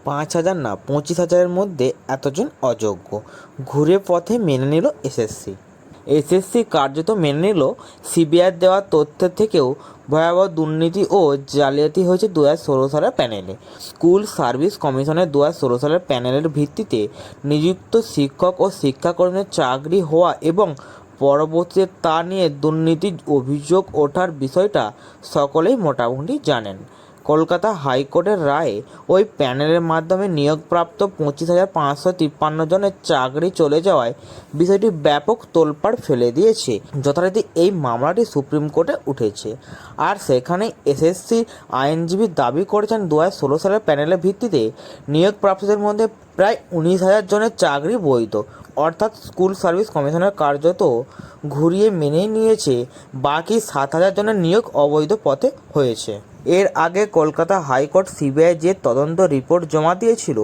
5,000 না 25,000-এর মধ্যে এতজন অযোগ্য। ঘুরে পথে মেনে নিল এসএসসি। এসএসসি কার্যত মেনে নিল সিবিআইয়ের দেওয়া তথ্যের থেকেও ভয়াবহ দুর্নীতি ও জালিয়াতি হয়েছে 2016 সালের প্যানেলে। স্কুল সার্ভিস কমিশনের 2016 সালের প্যানেলের ভিত্তিতে নিযুক্ত শিক্ষক ও শিক্ষাকর্মীদের চাকরি হওয়া এবং পরবর্তীতে তা নিয়ে দুর্নীতির অভিযোগ ওঠার বিষয়টা সকলেই মোটামুটি জানেন। কলকাতা হাইকোর্টের রায়ে ওই প্যানেলের মাধ্যমে নিয়োগপ্রাপ্ত 25,553 জনের চাকরি চলে যাওয়ায় বিষয়টি ব্যাপক তোলপাড় ফেলে দিয়েছে। যথারীতি এই মামলাটি সুপ্রিম কোর্টে উঠেছে, আর সেখানে এসএসসি আইনজীবী দাবি করেছেন 2016 সালের প্যানেলের ভিত্তিতে নিয়োগপ্রাপ্তদের মধ্যে প্রায় 19,000 জনের চাকরি বৈধ, অর্থাৎ স্কুল সার্ভিস কমিশনের কার্যত ঘুরিয়ে মেনে নিয়েছে বাকি 7,000 জনের নিয়োগ অবৈধ পথে হয়েছে। এর আগে কলকাতা হাইকোর্ট সিবিআই যে তদন্ত রিপোর্ট জমা দিয়েছিল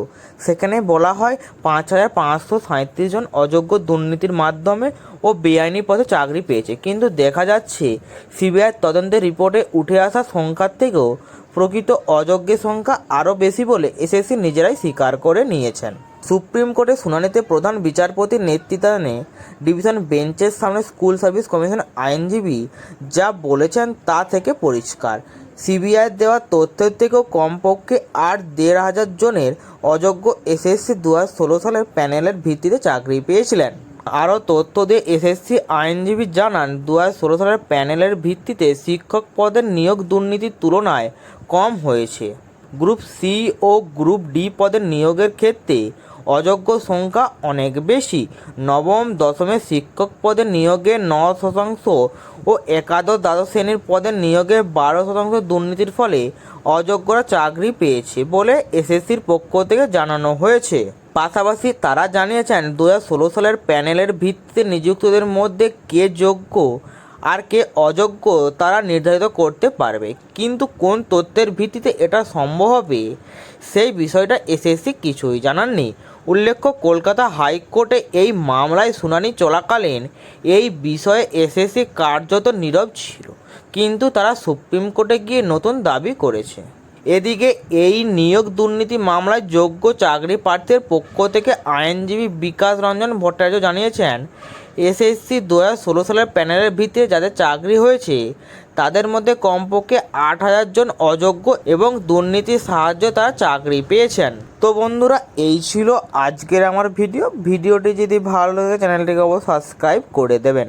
সেখানে বলা হয় 5,537 জন অযোগ্য দুর্নীতির মাধ্যমে ও বেআইনি পথে চাকরি পেয়েছে, কিন্তু দেখা যাচ্ছে সিবিআইয়ের তদন্তের রিপোর্টে উঠে আসা সংখ্যার থেকেও প্রকৃত অযোগ্যের সংখ্যা আরও বেশি বলে এসএসসি নিজেরাই স্বীকার করে নিয়েছেন। সুপ্রিম কোর্টের শুনানিতে প্রধান বিচারপতির নেতৃত্বাধীন ডিভিশন বেঞ্চের সামনে স্কুল সার্ভিস কমিশন আইনজীবী যা বলেছেন তা থেকে পরিষ্কার, সিবিআইয়ের দেওয়া তথ্যের থেকেও কমপক্ষে আর 1,500 জনের অযোগ্য এসএসসি 2016 সালের প্যানেলের ভিত্তিতে চাকরি পেয়েছিলেন। আরও তথ্য দিয়ে এসএসসি আইনজীবী জানান, 2016 সালের প্যানেলের ভিত্তিতে শিক্ষক পদের নিয়োগ দুর্নীতির তুলনায় কম হয়েছে। গ্রুপ সি ও গ্রুপ ডি পদের নিয়োগের ক্ষেত্রে অযোগ্য সংখ্যা অনেক বেশি। নবম দশমের শিক্ষক পদের নিয়োগে 9% ও একাদশ দ্বাদশ শ্রেণীর পদের নিয়োগে 12% দুর্নীতির ফলে অযোগ্যরা চাকরি পেয়েছে বলে এসএসসির পক্ষ থেকে জানানো হয়েছে। পাশাপাশি তারা জানিয়েছেন 2016 সালের প্যানেলের ভিত্তিতে নিযুক্তদের মধ্যে কে যোগ্য আর কে অযোগ্য তারা নির্ধারিত করতে পারবে, কিন্তু কোন তথ্যের ভিত্তিতে এটা সম্ভব হবে সেই বিষয়টা এসএসসি কিছুই জানাননি। উল্লেখ্য, কলকাতা হাইকোর্টে এই মামলায় শুনানি চলাকালীন এই বিষয়ে এসএসসি কার্যত নীরব ছিল, কিন্তু তারা সুপ্রিম কোর্টে গিয়ে নতুন দাবি করেছে। এদিকে এই নিয়োগ দুর্নীতি মামলায় যোগ্য চাকরি প্রার্থীর পক্ষ থেকে আইনজীবী বিকাশ রঞ্জন ভট্টাচার্য জানিয়েছেন, এসএসসি 2016 সালের প্যানেলের ভিত্তিতে যাদের চাকরি হয়েছে তাদের মধ্যে কমপক্ষে 8,000 জন অযোগ্য এবং দুর্নীতির সাহায্যে তারা চাকরি পেয়েছেন। তো বন্ধুরা, এই ছিল আজকের আমার ভিডিওটি যদি ভালো লাগে চ্যানেলটিকে অবশ্যই সাবস্ক্রাইব করে দেবেন।